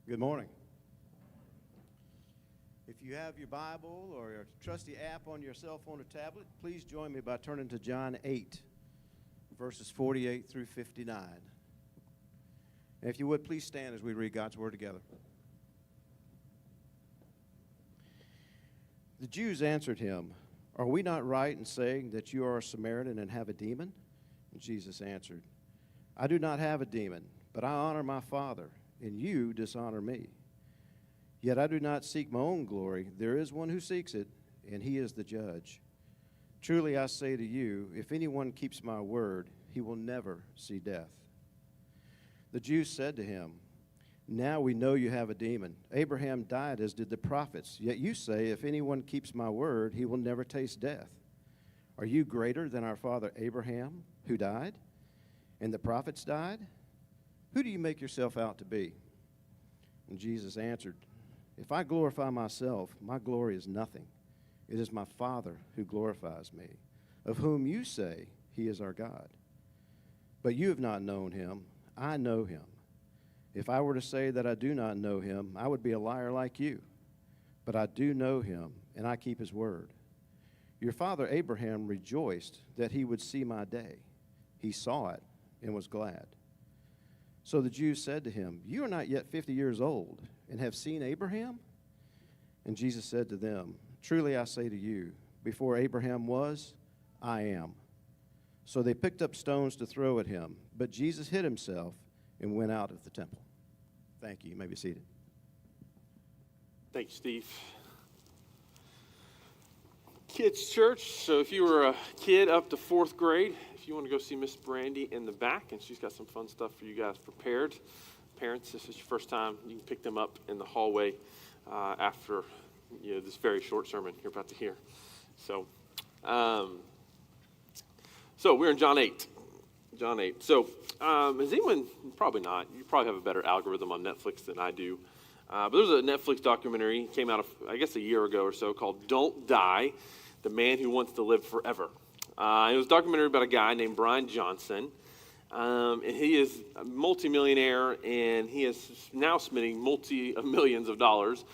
Good morning. If you have your Bible or your trusty app on your cell phone or tablet, please join me by turning to John 8, verses 48 through 59. And if you would, please stand as we read God's Word together. The Jews answered him, "Are we not right in saying that you are a Samaritan and have a demon?" And Jesus answered, "I do not have a demon, but I honor my Father, and you dishonor me. Yet I do not seek my own glory. There is one who seeks it, and he is the judge. Truly I say to you, if anyone keeps my word, he will never see death." The Jews said to him, "Now we know you have a demon. Abraham died as did the prophets, yet you say, if anyone keeps my word, he will never taste death. Are you greater than our father Abraham, who died? And the prophets died? Who do you make yourself out to be?" And Jesus answered, "If I glorify myself, my glory is nothing. It is my Father who glorifies me, of whom you say he is our God. But you have not known him. I know him. If I were to say that I do not know him, I would be a liar like you. But I do know him, and I keep his word. Your father Abraham rejoiced that he would see my day. He saw it and was glad." So the Jews said to him, "You are not yet 50 years old, and have seen Abraham?" And Jesus said to them, "Truly I say to you, before Abraham was, I am." So they picked up stones to throw at him, but Jesus hid himself and went out of the temple. Thank you. You may be seated. Thanks, Steve. Kids Church, so if you were a kid up to 4th grade, if you want to go see Miss Brandy in the back, and she's got some fun stuff for you guys prepared. Parents, this is your first time, you can pick them up in the hallway after this very short sermon you're about to hear. So we're in John 8. John 8. So has anyone, probably not, you probably have a better algorithm on Netflix than I do. But there's a Netflix documentary, came out, I guess, a year ago or so, called Don't Die, The Man Who Wants to Live Forever. It was a documentary about a guy named Brian Johnson. And he is a multimillionaire, and he is now spending multi-millions of dollars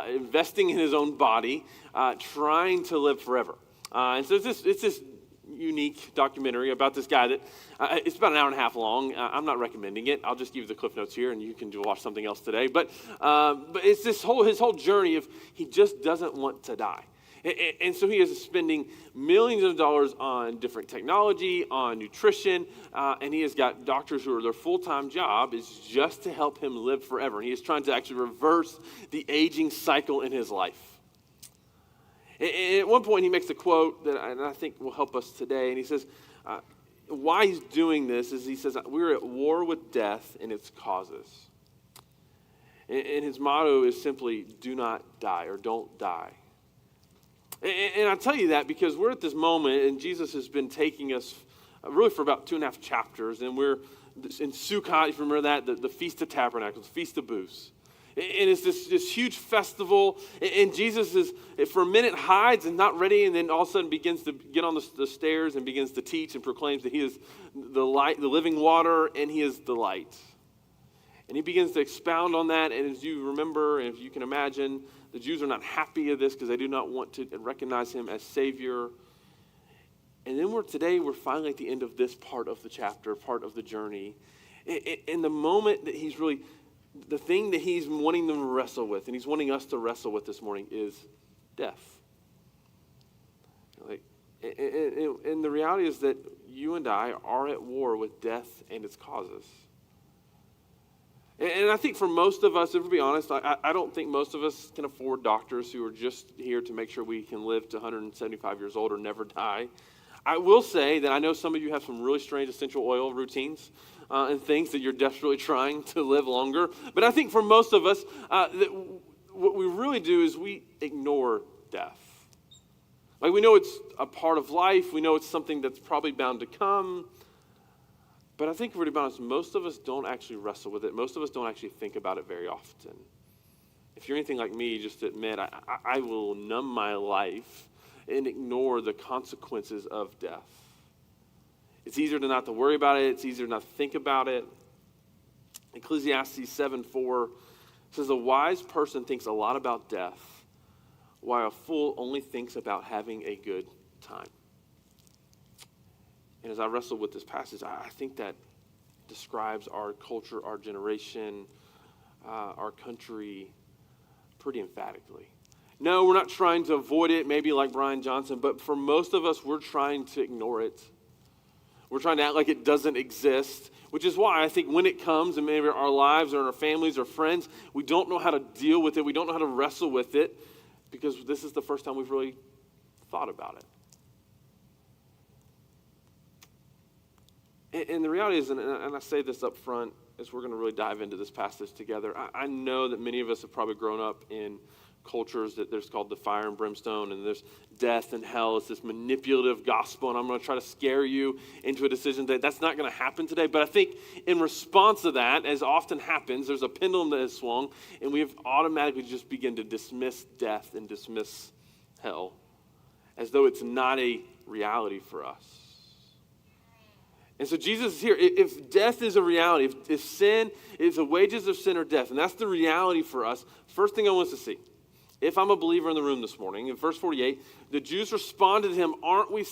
investing in his own body, trying to live forever. And so it's this unique documentary about this guy that it's about an hour and a half long. I'm not recommending it. I'll just give you the cliff notes here, and you can watch something else today. But it's his whole journey of he just doesn't want to die. And so he is spending millions of dollars on different technology, on nutrition, and he has got doctors who are their full-time job is just to help him live forever. And he is trying to actually reverse the aging cycle in his life. And at one point he makes a quote that I think will help us today, and he says, why he's doing this is he says, we're at war with death and its causes. And his motto is simply, do not die, or don't die. And I tell you that because we're at this moment, and Jesus has been taking us really for about 2.5 chapters, and we're in Sukkot, if you remember that, the Feast of Tabernacles, the Feast of Booths. And it's this huge festival, and Jesus is, for a minute, hides and not ready, and then all of a sudden begins to get on the stairs and begins to teach and proclaims that he is the light, the living water, and he is the light. And he begins to expound on that, and as you remember, and if you can imagine, the Jews are not happy of this because they do not want to recognize him as Savior. And then we're finally at the end of this part of the chapter, part of the journey. In the moment that he's really, the thing that he's wanting them to wrestle with, and he's wanting us to wrestle with this morning, is death. And the reality is that you and I are at war with death and its causes. And I think for most of us, if we'll be honest, I don't think most of us can afford doctors who are just here to make sure we can live to 175 years old or never die. I will say that I know some of you have some really strange essential oil routines and things that you're desperately trying to live longer. But I think for most of us, that what we really do is we ignore death. Like, we know it's a part of life. We know it's something that's probably bound to come. But I think, if we're to be honest, most of us don't actually wrestle with it. Most of us don't actually think about it very often. If you're anything like me, just admit, I will numb my life and ignore the consequences of death. It's easier to not to worry about it. It's easier not to think about it. Ecclesiastes 7:4 It says, a wise person thinks a lot about death, while a fool only thinks about having a good time. And as I wrestle with this passage, I think that describes our culture, our generation, our country pretty emphatically. No, we're not trying to avoid it, maybe like Brian Johnson, but for most of us, we're trying to ignore it. We're trying to act like it doesn't exist, which is why I think when it comes in maybe our lives or in our families or friends, we don't know how to deal with it. We don't know how to wrestle with it because this is the first time we've really thought about it. And the reality is, and I say this up front as we're going to really dive into this passage together, I know that many of us have probably grown up in cultures that there's called the fire and brimstone, and there's death and hell. It's this manipulative gospel, and I'm going to try to scare you into a decision that's not going to happen today. But I think in response to that, as often happens, there's a pendulum that has swung, and we have automatically just begin to dismiss death and dismiss hell as though it's not a reality for us. And so Jesus is here. If death is a reality, if sin, if the wages of sin are death, and that's the reality for us, first thing I want us to see, if I'm a believer in the room this morning, in verse 48, the Jews responded to him, aren't we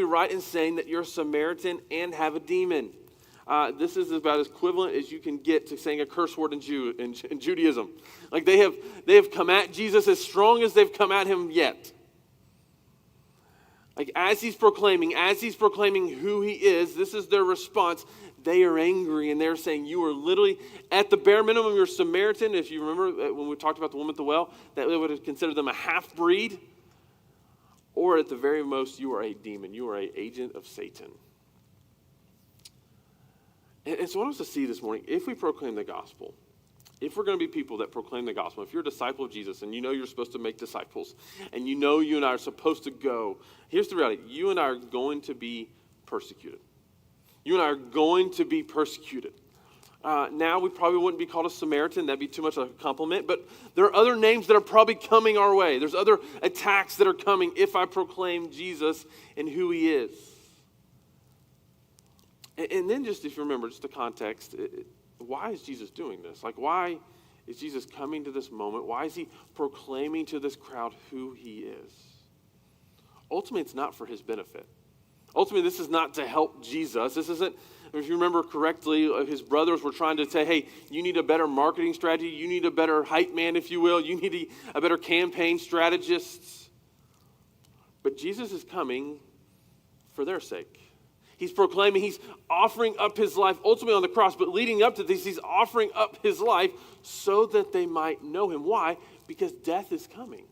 right in saying that you're a Samaritan and have a demon? This is about as equivalent as you can get to saying a curse word in Judaism. Like they have come at Jesus as strong as they've come at him yet. Like as he's proclaiming who he is, this is their response. They are angry and they're saying, you are literally, at the bare minimum, you're a Samaritan. If you remember when we talked about the woman at the well, that they would have considered them a half-breed. Or at the very most, you are a demon. You are an agent of Satan. And so I want us to see this morning, if we proclaim the gospel, if we're going to be people that proclaim the gospel, if you're a disciple of Jesus and you know you're supposed to make disciples, and you know you and I are supposed to go, here's the reality. You and I are going to be persecuted. You and I are going to be persecuted. Now, we probably wouldn't be called a Samaritan. That'd be too much of a compliment. But there are other names that are probably coming our way. There's other attacks that are coming if I proclaim Jesus and who he is. And then just, if you remember, just the context, why is Jesus doing this? Like, why is Jesus coming to this moment? Why is he proclaiming to this crowd who he is? Ultimately, it's not for his benefit. Ultimately, this is not to help Jesus. This isn't, if you remember correctly, his brothers were trying to say, hey, you need a better marketing strategy. You need a better hype man, if you will. You need a better campaign strategist. But Jesus is coming for their sake. He's proclaiming, he's offering up his life ultimately on the cross, but leading up to this, he's offering up his life so that they might know him. Why? Because death is coming.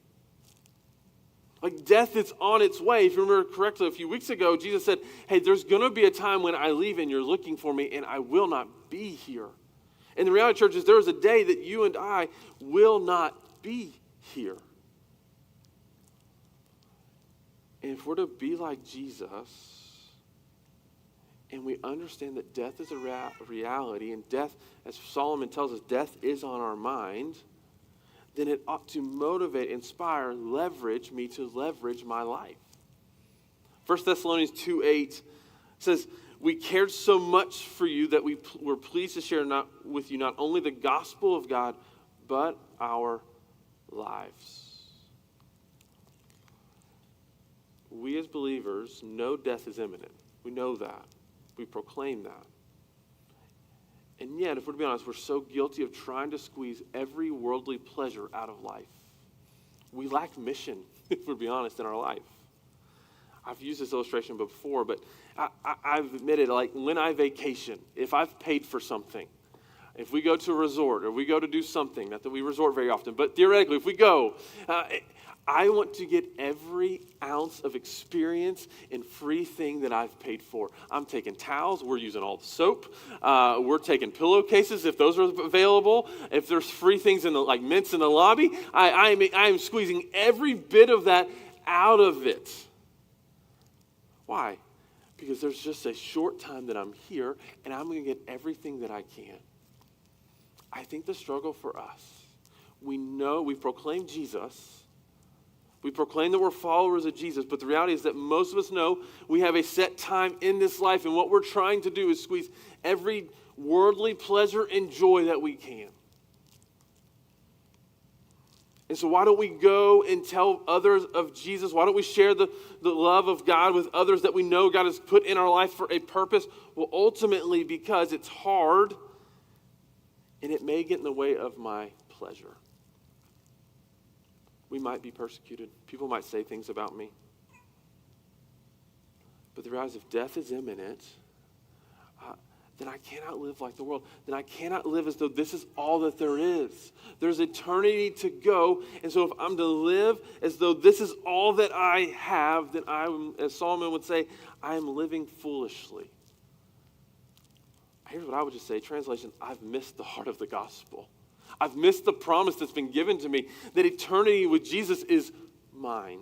Like death is on its way. If you remember correctly, a few weeks ago, Jesus said, hey, there's going to be a time when I leave and you're looking for me and I will not be here. And the reality, church, is there is a day that you and I will not be here. And if we're to be like Jesus, and we understand that death is a reality, and death, as Solomon tells us, death is on our mind, then it ought to motivate, inspire, leverage me to leverage my life. 1 Thessalonians 2:8 says, we cared so much for you that we were pleased to share with you not only the gospel of God, but our lives. We as believers know death is imminent. We know that. We proclaim that. And yet, if we're to be honest, we're so guilty of trying to squeeze every worldly pleasure out of life. We lack mission, if we're to be honest, in our life. I've used this illustration before, but I've admitted, like when I vacation, if I've paid for something, if we go to a resort or we go to do something, not that we resort very often, but theoretically, if we go, I want to get every ounce of experience and free thing that I've paid for. I'm taking towels. We're using all the soap. We're taking pillowcases if those are available. If there's free things in the like mints in the lobby, I am squeezing every bit of that out of it. Why? Because there's just a short time that I'm here, and I'm going to get everything that I can. I think the struggle for us, we know, we proclaim Jesus. We proclaim that we're followers of Jesus, but the reality is that most of us know we have a set time in this life, and what we're trying to do is squeeze every worldly pleasure and joy that we can. And so why don't we go and tell others of Jesus? Why don't we share the love of God with others that we know God has put in our life for a purpose? Well, ultimately, because it's hard and it may get in the way of my pleasure. We might be persecuted. People might say things about me. But the reality is, if death is imminent, then I cannot live like the world. Then I cannot live as though this is all that there is. There's eternity to go. And so if I'm to live as though this is all that I have, then I'm, as Solomon would say, I am living foolishly. Here's what I would just say. Translation, I've missed the heart of the gospel. I've missed the promise that's been given to me that eternity with Jesus is mine.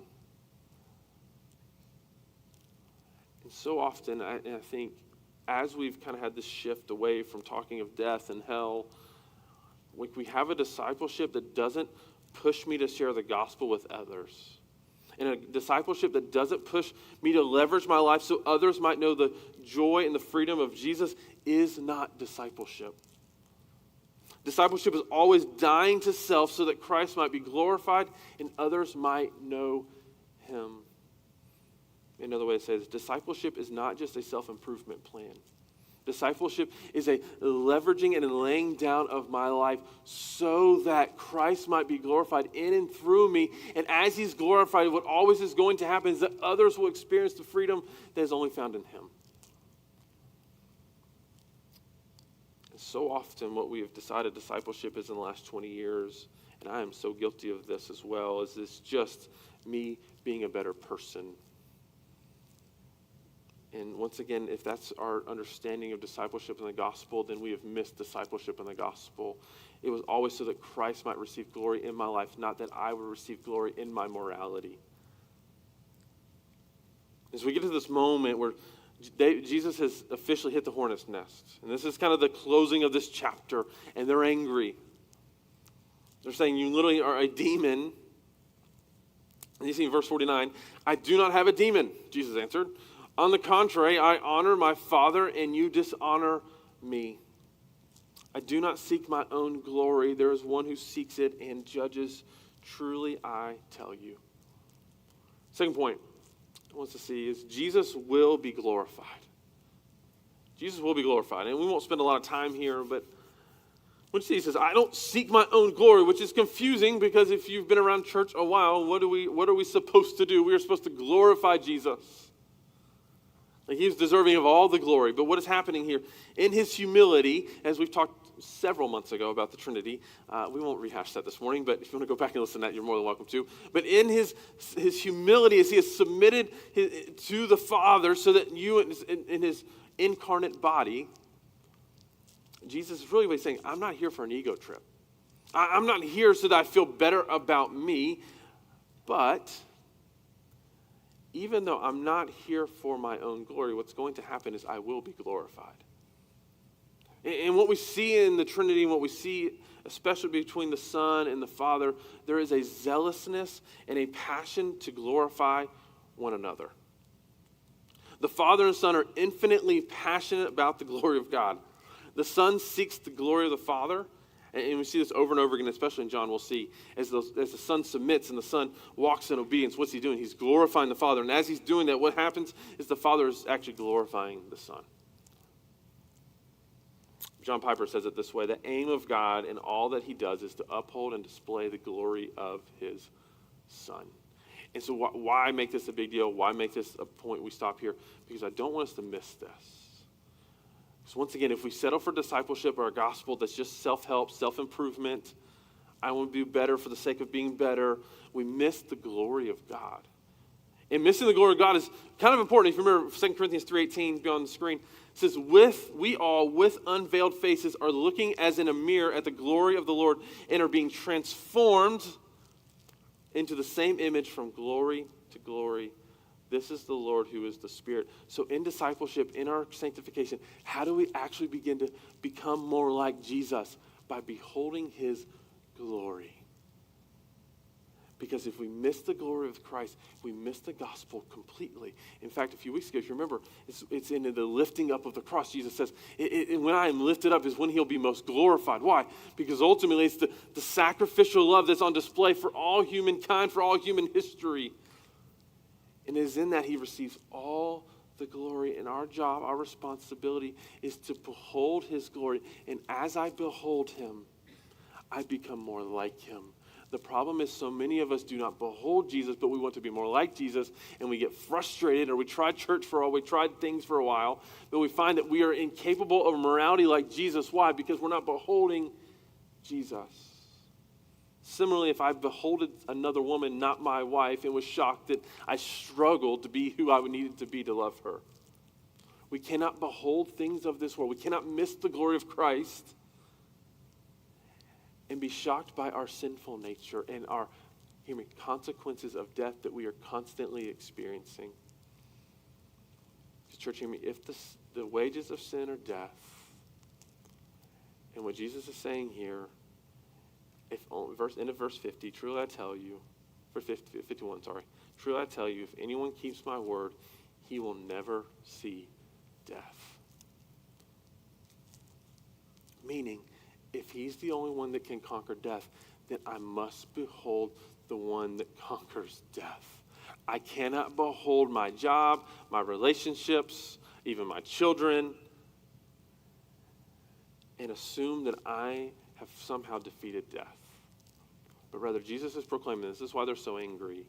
And so often, I think, as we've kind of had this shift away from talking of death and hell, we have a discipleship that doesn't push me to share the gospel with others. And a discipleship that doesn't push me to leverage my life so others might know the joy and the freedom of Jesus is not discipleship. Discipleship is always dying to self so that Christ might be glorified and others might know him. Another way to say this, discipleship is not just a self-improvement plan. Discipleship is a leveraging and a laying down of my life so that Christ might be glorified in and through me. And as he's glorified, what always is going to happen is that others will experience the freedom that is only found in him. And so often what we have decided discipleship is in the last 20 years, and I am so guilty of this as well, is this just me being a better person. And once again, if that's our understanding of discipleship in the gospel, then we have missed discipleship in the gospel. It was always so that Christ might receive glory in my life, not that I would receive glory in my morality. As we get to this moment where Jesus has officially hit the hornet's nest, and this is kind of the closing of this chapter, and they're angry. They're saying, you literally are a demon. And you see in verse 49, I do not have a demon, Jesus answered. On the contrary, I honor my Father, and you dishonor me. I do not seek my own glory. There is one who seeks it and judges. Truly, I tell you. Second point I want us to see is Jesus will be glorified. Jesus will be glorified. And we won't spend a lot of time here, but when he says, I don't seek my own glory, which is confusing because if you've been around church a while, what are we supposed to do? We are supposed to glorify Jesus. Like he's deserving of all the glory. But what is happening here? In his humility, as we've talked several months ago about the Trinity, we won't rehash that this morning, but if you want to go back and listen to that, you're more than welcome to. But in his humility, as he has submitted to the Father so that you in his incarnate body, Jesus is really saying, I'm not here for an ego trip. I'm not here so that I feel better about me, but even though I'm not here for my own glory, what's going to happen is I will be glorified. And what we see in the Trinity and what we see especially between the Son and the Father, there is a zealousness and a passion to glorify one another. The Father and Son are infinitely passionate about the glory of God. The Son seeks the glory of the Father. And we see this over and over again, especially in John, we'll see, as the Son submits and the Son walks in obedience, what's he doing? He's glorifying the Father. And as he's doing that, what happens is the Father is actually glorifying the Son. John Piper says it this way, the aim of God in all that he does is to uphold and display the glory of his Son. And so why make this a big deal? Why make this a point we stop here? Because I don't want us to miss this. So once again, if we settle for discipleship or a gospel that's just self-help, self-improvement, I want to be better for the sake of being better, we miss the glory of God. And missing the glory of God is kind of important. If you remember 2 Corinthians 3:18, be on the screen, it says, we all with unveiled faces are looking as in a mirror at the glory of the Lord and are being transformed into the same image from glory to glory. This is the Lord who is the Spirit. So in discipleship, in our sanctification, how do we actually begin to become more like Jesus? By beholding his glory. Because if we miss the glory of Christ, we miss the gospel completely. In fact, a few weeks ago, if you remember, it's in the lifting up of the cross. Jesus says, when I am lifted up is when he'll be most glorified. Why? Because ultimately it's the sacrificial love that's on display for all humankind, for all human history. And it is in that he receives all the glory. And our job, our responsibility is to behold his glory. And as I behold him, I become more like him. The problem is so many of us do not behold Jesus, but we want to be more like Jesus, and we get frustrated, or we tried church for a while, we tried things for a while, but we find that we are incapable of morality like Jesus. Why? Because we're not beholding Jesus. Similarly, if I beholded another woman, not my wife, and was shocked that I struggled to be who I needed to be to love her. We cannot behold things of this world. We cannot miss the glory of Christ and be shocked by our sinful nature and our, hear me, consequences of death that we are constantly experiencing. Church, hear me, if the wages of sin are death, and what Jesus is saying here, end of verse 50, truly I tell you, verse 51, truly I tell you, if anyone keeps my word, he will never see death. Meaning, if he's the only one that can conquer death, then I must behold the one that conquers death. I cannot behold my job, my relationships, even my children, and assume that I have somehow defeated death. But rather, Jesus is proclaiming this. This is why they're so angry.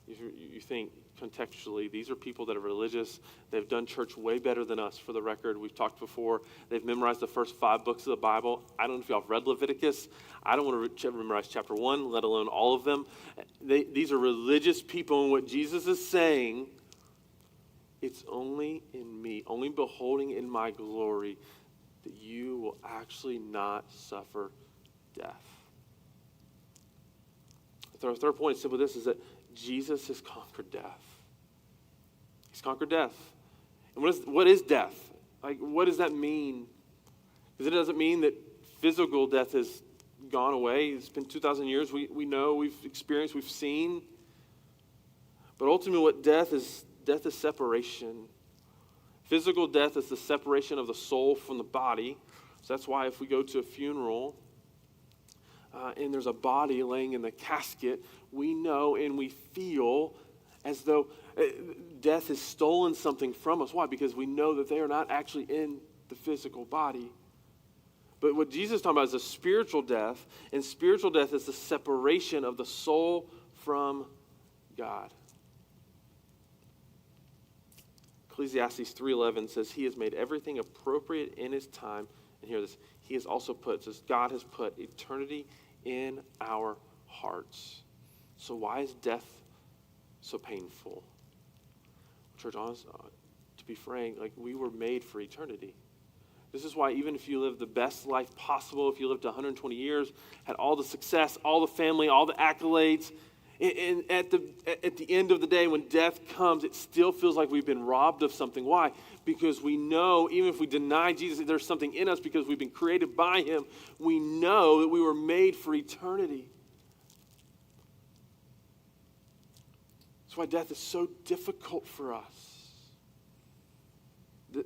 You think contextually, these are people that are religious. They've done church way better than us, for the record. We've talked before. They've memorized the first 5 books of the Bible. I don't know if y'all have read Leviticus. I don't want to memorize chapter 1, let alone all of them. These are religious people, and what Jesus is saying, it's only in me, only beholding in my glory, that you will actually not suffer death. The third point is simply this, is that Jesus has conquered death. He's conquered death. And what is death? Like, what does that mean? Because it doesn't mean that physical death has gone away. It's been 2,000 years. We know, we've experienced, we've seen. But ultimately what death is separation. Physical death is the separation of the soul from the body. So that's why if we go to a funeral, and there's a body laying in the casket, we know and we feel as though death has stolen something from us. Why? Because we know that they are not actually in the physical body. But what Jesus is talking about is a spiritual death, and spiritual death is the separation of the soul from God. Ecclesiastes 3:11 says, he has made everything appropriate in his time. And hear this, he has also put, says God has put eternity in our hearts. So why is death so painful? Church, honest, to be frank, like, we were made for eternity. This is why even if you live the best life possible, if you lived 120 years, had all the success, all the family, all the accolades, and at the end of the day, when death comes, it still feels like we've been robbed of something. Why? Because we know, even if we deny Jesus, there's something in us because we've been created by him. We know that we were made for eternity. That's why death is so difficult for us.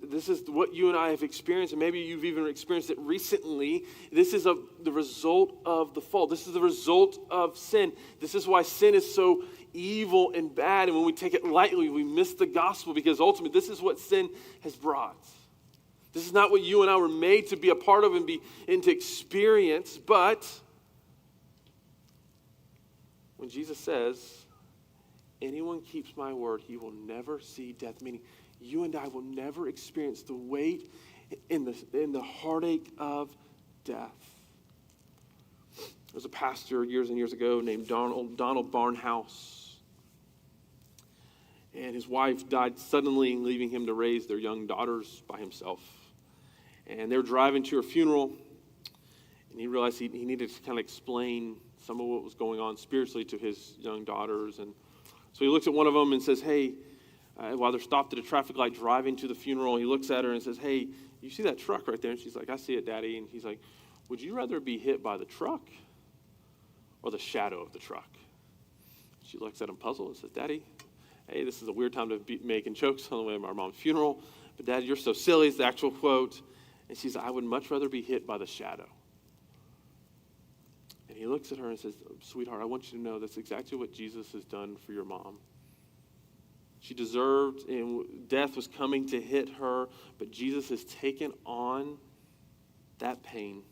This is what you and I have experienced, and maybe you've even experienced it recently. This is the result of the fall. This is the result of sin. This is why sin is so evil and bad, and when we take it lightly, we miss the gospel, because ultimately this is what sin has brought. This is not what you and I were made to be a part of and to experience, but when Jesus says, anyone keeps my word, he will never see death, meaning you and I will never experience the weight and the heartache of death. There was a pastor years and years ago named Donald Barnhouse. And his wife died suddenly, leaving him to raise their young daughters by himself. And they were driving to her funeral, and he realized he needed to kind of explain some of what was going on spiritually to his young daughters. And so he looks at one of them and says, hey, while they're stopped at a traffic light driving to the funeral, he looks at her and says, hey, you see that truck right there? And she's like, I see it, Daddy. And he's like, would you rather be hit by the truck or the shadow of the truck? She looks at him puzzled and says, Daddy, hey, this is a weird time to be making jokes on the way to our mom's funeral, but Dad, you're so silly, is the actual quote. And she says, I would much rather be hit by the shadow. And he looks at her and says, sweetheart, I want you to know that's exactly what Jesus has done for your mom. She deserved, and death was coming to hit her, but Jesus has taken on that pain,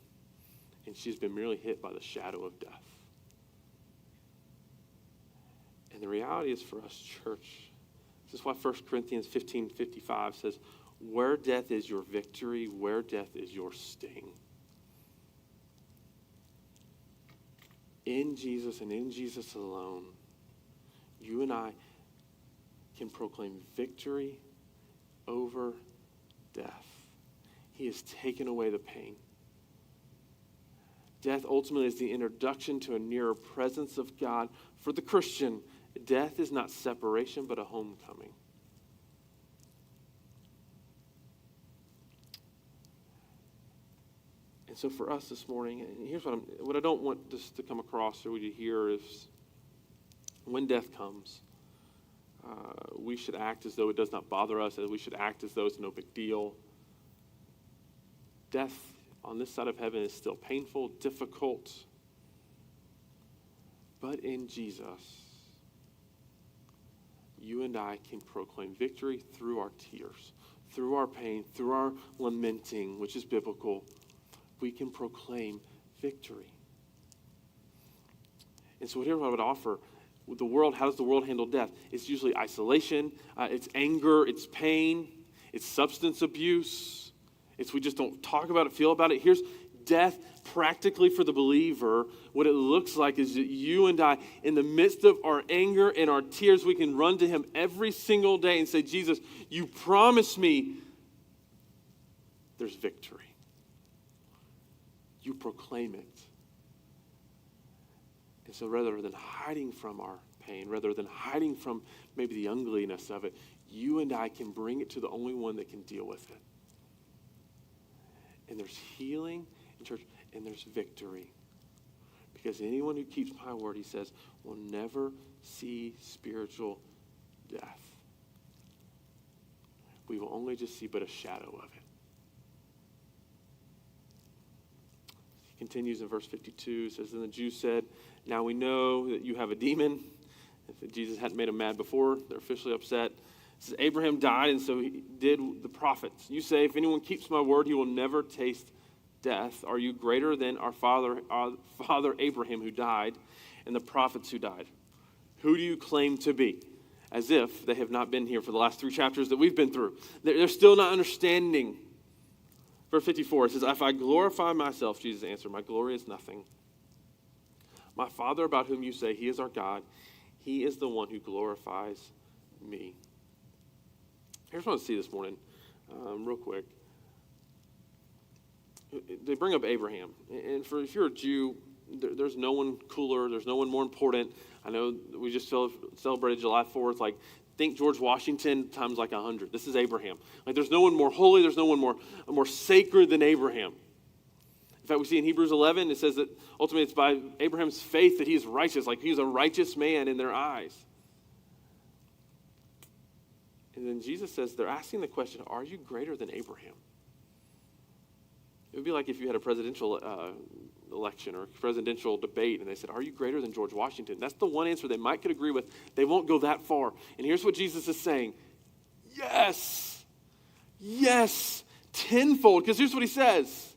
and she's been merely hit by the shadow of death. And the reality is for us, church, this is why 1 Corinthians 15:55 says, where death is your victory, where death is your sting. In Jesus and in Jesus alone, you and I can proclaim victory over death. He has taken away the pain. Death ultimately is the introduction to a nearer presence of God. For the Christian, death is not separation, but a homecoming. And so for us this morning, and here's what I don't want this to come across or we to hear is when death comes, we should act as though it does not bother us, and we should act as though it's no big deal. Death on this side of heaven is still painful, difficult, but in Jesus, you and I can proclaim victory through our tears, through our pain, through our lamenting, which is biblical. We can proclaim victory. And so here's what I would offer. The world, how does the world handle death? It's usually isolation, it's anger, it's pain, it's substance abuse. It's we just don't talk about it, feel about it. Here's death practically for the believer. What it looks like is that you and I, in the midst of our anger and our tears, we can run to him every single day and say, Jesus, you promised me there's victory. You proclaim it. And so rather than hiding from our pain, rather than hiding from maybe the ugliness of it, you and I can bring it to the only one that can deal with it. And there's healing in church, and there's victory. Because anyone who keeps my word, he says, will never see spiritual death. We will only just see but a shadow of it. Continues in verse 52, says, and the Jews said, now we know that you have a demon. If Jesus hadn't made them mad before, they're officially upset. It says, Abraham died, and so he did the prophets. You say, if anyone keeps my word, he will never taste death. Are you greater than our father Abraham who died and the prophets who died? Who do you claim to be? As if they have not been here for the last 3 chapters that we've been through. They're still not understanding. Verse 54, it says, if I glorify myself, Jesus answered, my glory is nothing. My Father about whom you say he is our God, he is the one who glorifies me. Here's what I want to see this morning, real quick. They bring up Abraham. And if you're a Jew, there's no one cooler, there's no one more important. I know we just celebrated July 4th, like, think George Washington times like 100. This is Abraham. Like, there's no one more holy, there's no one more sacred than Abraham. In fact, we see in Hebrews 11, it says that ultimately it's by Abraham's faith that he is righteous, like he's a righteous man in their eyes. And then Jesus says, they're asking the question, are you greater than Abraham? It would be like if you had a presidential election or presidential debate, and they said, are you greater than George Washington? That's the one answer they might could agree with. They won't go that far. And here's what Jesus is saying. Yes. Yes. Tenfold. Because here's what he says.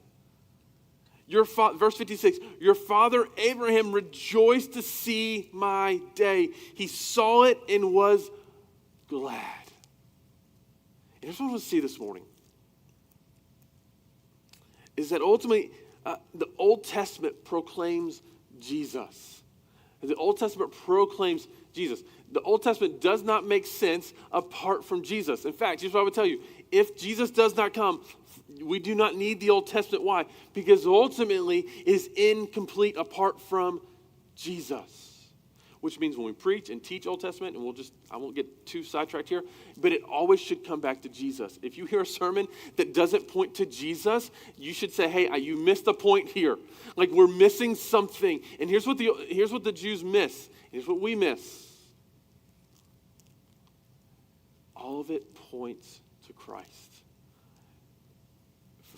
Verse 56, your father Abraham rejoiced to see my day. He saw it and was glad. And here's what I want to see this morning. Is that ultimately the Old Testament proclaims Jesus. The Old Testament proclaims Jesus. The Old Testament does not make sense apart from Jesus. In fact, here's what I would tell you. If Jesus does not come, we do not need the Old Testament. Why? Because ultimately it is incomplete apart from Jesus. Which means when we preach and teach Old Testament, and I won't get too sidetracked here, but it always should come back to Jesus. If you hear a sermon that doesn't point to Jesus, you should say, hey, you missed a point here. Like, we're missing something. And here's what the Jews miss. Here's what we miss. all of it points to Christ.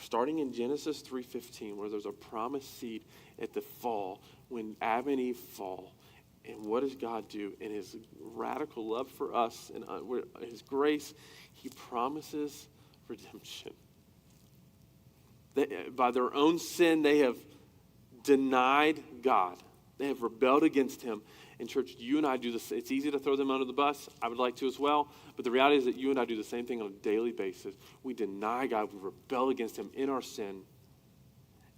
Starting in Genesis 3:15, where there's a promised seed at the fall, when Adam and Eve fall, and what does God do? In his radical love for us and his grace, he promises redemption. By their own sin, they have denied God. They have rebelled against him. And church, you and I do this. It's easy to throw them under the bus. I would like to as well. But the reality is that you and I do the same thing on a daily basis. We deny God. We rebel against him in our sin.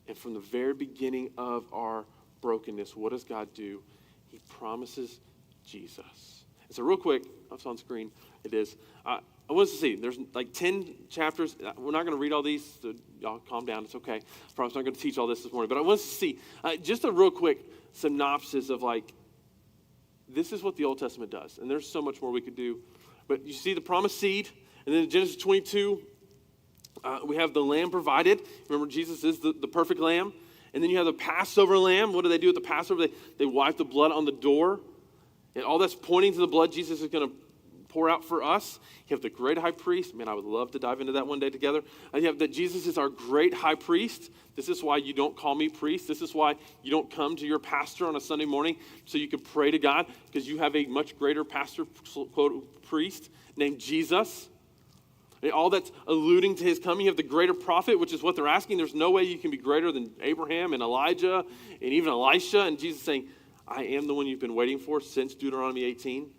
And from the very beginning of our brokenness, what does God do? He promises Jesus. And so real quick, it's on screen. It is. I want us to see. There's like 10 chapters. We're not going to read all these, so y'all calm down. It's okay. I promise I'm not going to teach all this morning. But I want us to see just a real quick synopsis of like, this is what the Old Testament does. And there's so much more we could do. But you see the promised seed. And then in Genesis 22, we have the lamb provided. Remember, Jesus is the perfect lamb. And then you have the Passover lamb. What do they do at the Passover? They wipe the blood on the door. And all that's pointing to the blood Jesus is going to pour out for us. You have the great high priest. Man, I would love to dive into that one day together. And you have that Jesus is our great high priest. This is why you don't call me priest. This is why you don't come to your pastor on a Sunday morning so you can pray to God, because you have a much greater pastor, quote, priest named Jesus. And all that's alluding to his coming. You have the greater prophet, which is what they're asking. There's no way you can be greater than Abraham and Elijah and even Elisha. And Jesus saying, I am the one you've been waiting for since Deuteronomy 18.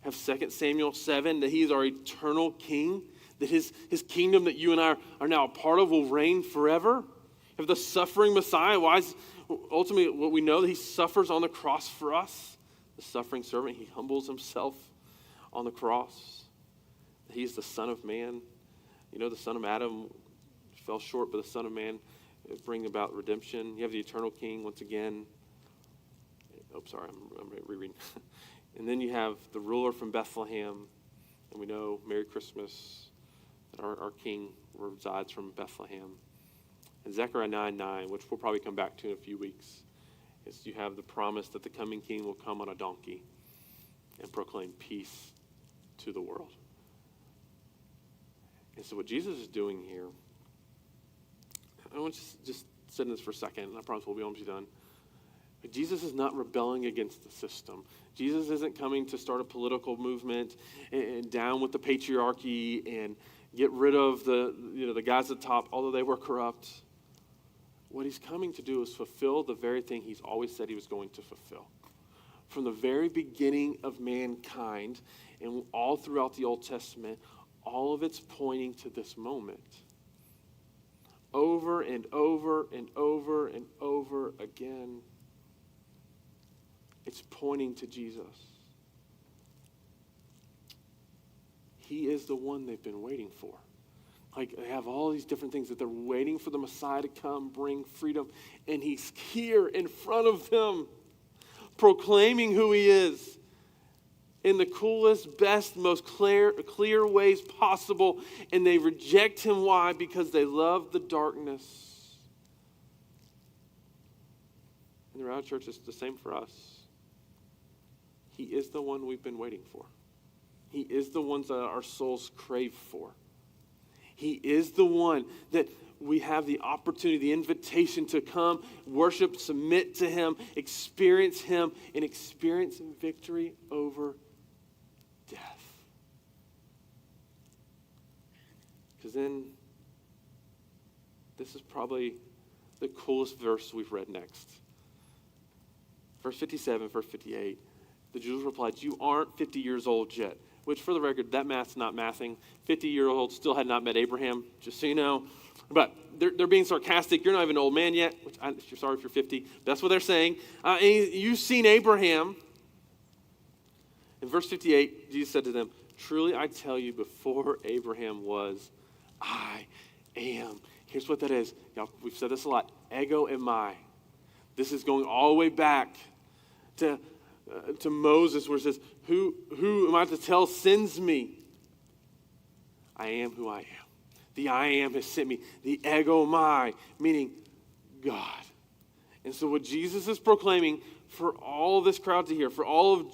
Have 2 Samuel 7, that he is our eternal king, that his kingdom that you and I are now a part of will reign forever. Have the suffering Messiah. Why is ultimately what we know, that he suffers on the cross for us. The suffering servant, he humbles himself on the cross. He's the Son of Man. You know, the son of Adam fell short, but the Son of Man is bringing about redemption. You have the eternal king once again. Oh, sorry, I'm rereading. And then you have the ruler from Bethlehem. And we know, Merry Christmas, that our king resides from Bethlehem. And Zechariah 9:9, which we'll probably come back to in a few weeks, is you have the promise that the coming king will come on a donkey and proclaim peace to the world. And so what Jesus is doing here, I want to just sit in this for a second, and I promise we'll be almost done. But Jesus is not rebelling against the system. Jesus isn't coming to start a political movement and down with the patriarchy and get rid of the guys at the top, although they were corrupt. What he's coming to do is fulfill the very thing he's always said he was going to fulfill. From the very beginning of mankind and all throughout the Old Testament, all of it's pointing to this moment. Over and over and over and over again, it's pointing to Jesus. He is the one they've been waiting for. Like, they have all these different things that they're waiting for the Messiah to come, bring freedom. And he's here in front of them, proclaiming who he is in the coolest, best, most clear ways possible. And they reject him. Why? Because they love the darkness. And the Route Church is the same for us. He is the one we've been waiting for. He is the ones that our souls crave for. He is the one that we have the opportunity, the invitation to come, worship, submit to him, experience him, and experience victory over death. Because then, this is probably the coolest verse we've read next. Verse 57, verse 58. The Jews replied, you aren't 50 years old yet. Which, for the record, that math's not mathing. 50-year-olds still had not met Abraham, just so you know. But they're being sarcastic. You're not even an old man yet. Which sorry if you're 50. That's what they're saying. And you've seen Abraham. In verse 58, Jesus said to them, truly I tell you, before Abraham was, I am. Here's what that is. Y'all, we've said this a lot. Ego eimi. This is going all the way back to Moses, where it says, who am I to tell sends me? I am who I am. The I am has sent me. The ego eimi, meaning God. And so what Jesus is proclaiming for all of this crowd to hear, for all the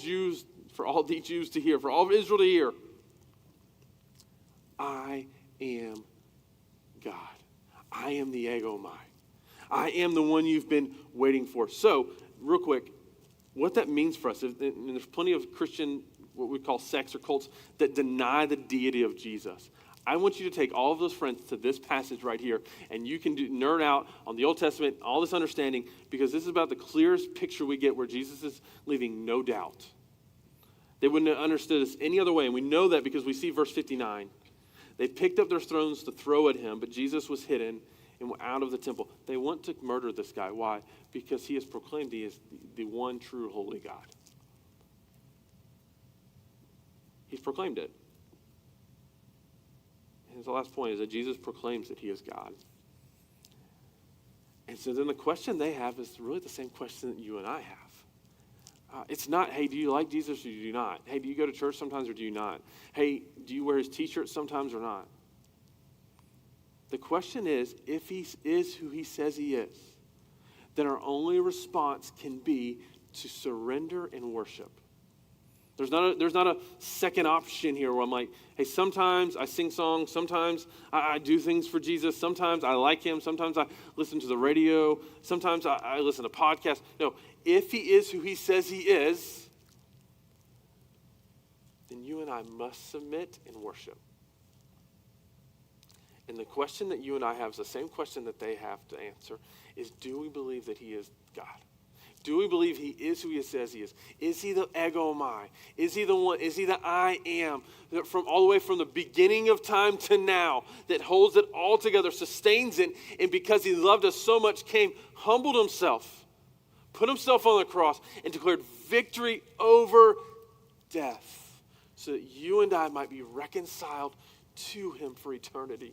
Jews to hear, for all of Israel to hear, I am God. I am the egomai. I am the one you've been waiting for. So, real quick, what that means for us, and there's plenty of Christian, what we call sects or cults, that deny the deity of Jesus. I want you to take all of those friends to this passage right here, and you can nerd out on the Old Testament, all this understanding, because this is about the clearest picture we get where Jesus is leaving no doubt. They wouldn't have understood this any other way, and we know that because we see verse 59. They picked up their thrones to throw at him, but Jesus was hidden and went out of the temple. They want to murder this guy. Why? Because he has proclaimed he is the one true holy God. He's proclaimed it. And the last point is that Jesus proclaims that he is God. And so then the question they have is really the same question that you and I have. It's not, hey, do you like Jesus or do you not? Hey, do you go to church sometimes or do you not? Hey, do you wear his t-shirt sometimes or not? The question is, if he is who he says he is, then our only response can be to surrender and worship. There's not a second option here where I'm like, hey, sometimes I sing songs, sometimes I do things for Jesus, sometimes I like him, sometimes I listen to the radio, sometimes I listen to podcasts. No, if he is who he says he is, then you and I must submit and worship. And the question that you and I have is the same question that they have to answer, is do we believe that he is God? Do we believe he is who he says he is? Is he the egomai? Is he the one? Is he the I am? That from all the way from the beginning of time to now, that holds it all together, sustains it, and because he loved us so much, came, humbled himself, put himself on the cross, and declared victory over death, so that you and I might be reconciled to him for eternity.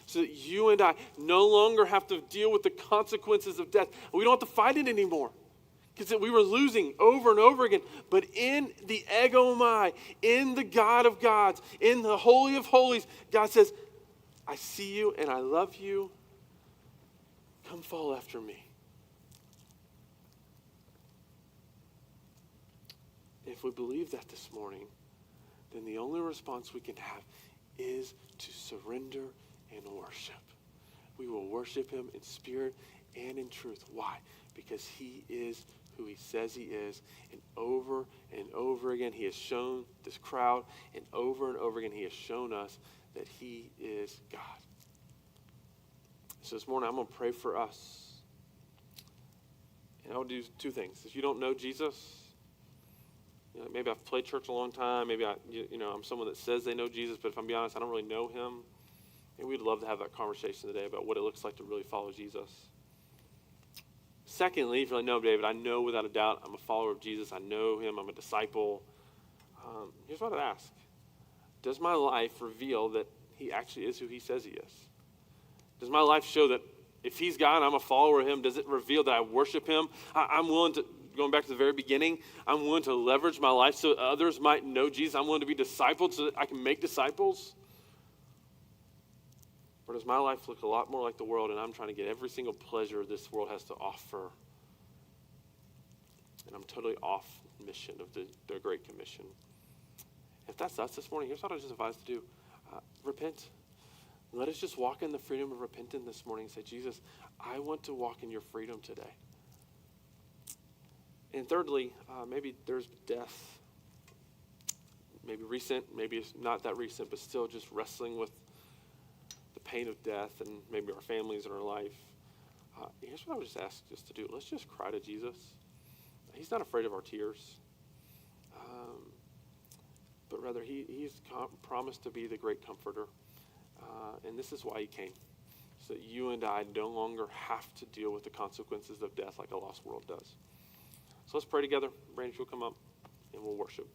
So that you and I no longer have to deal with the consequences of death. We don't have to fight it anymore. Because we were losing over and over again. But in the egomai, in the God of gods, in the Holy of Holies, God says, I see you and I love you. Come follow after me. If we believe that this morning, then the only response we can have is to surrender and worship. We will worship him in spirit and in truth. Why? Because he is who he says he is, and over again he has shown this crowd, and over again he has shown us that he is God. So this morning I'm going to pray for us, and I'll do two things. If you don't know Jesus, maybe I've played church a long time, maybe I'm someone that says they know Jesus, but if I'm being honest, I don't really know him, and we'd love to have that conversation today about what it looks like to really follow Jesus. Secondly, if you're like, no, David, I know without a doubt I'm a follower of Jesus. I know him. I'm a disciple. Here's what I'd ask. Does my life reveal that he actually is who he says he is? Does my life show that if he's God and I'm a follower of him, does it reveal that I worship him? I'm willing to, going back to the very beginning, I'm willing to leverage my life so others might know Jesus. I'm willing to be discipled so that I can make disciples. Or does my life look a lot more like the world and I'm trying to get every single pleasure this world has to offer? And I'm totally off mission of the Great Commission. If that's us this morning, here's what I just advise to do. Repent. Let us just walk in the freedom of repentance this morning and say, Jesus, I want to walk in your freedom today. And thirdly, maybe there's death. Maybe recent, maybe it's not that recent, but still just wrestling with pain of death and maybe our families and our life. Here's what I would just ask us to do. Let's just cry to Jesus. He's not afraid of our tears. But rather he's promised to be the great comforter. And this is why he came. So that you and I no longer have to deal with the consequences of death like a lost world does. So let's pray together. Brandon, you'll come up and we'll worship.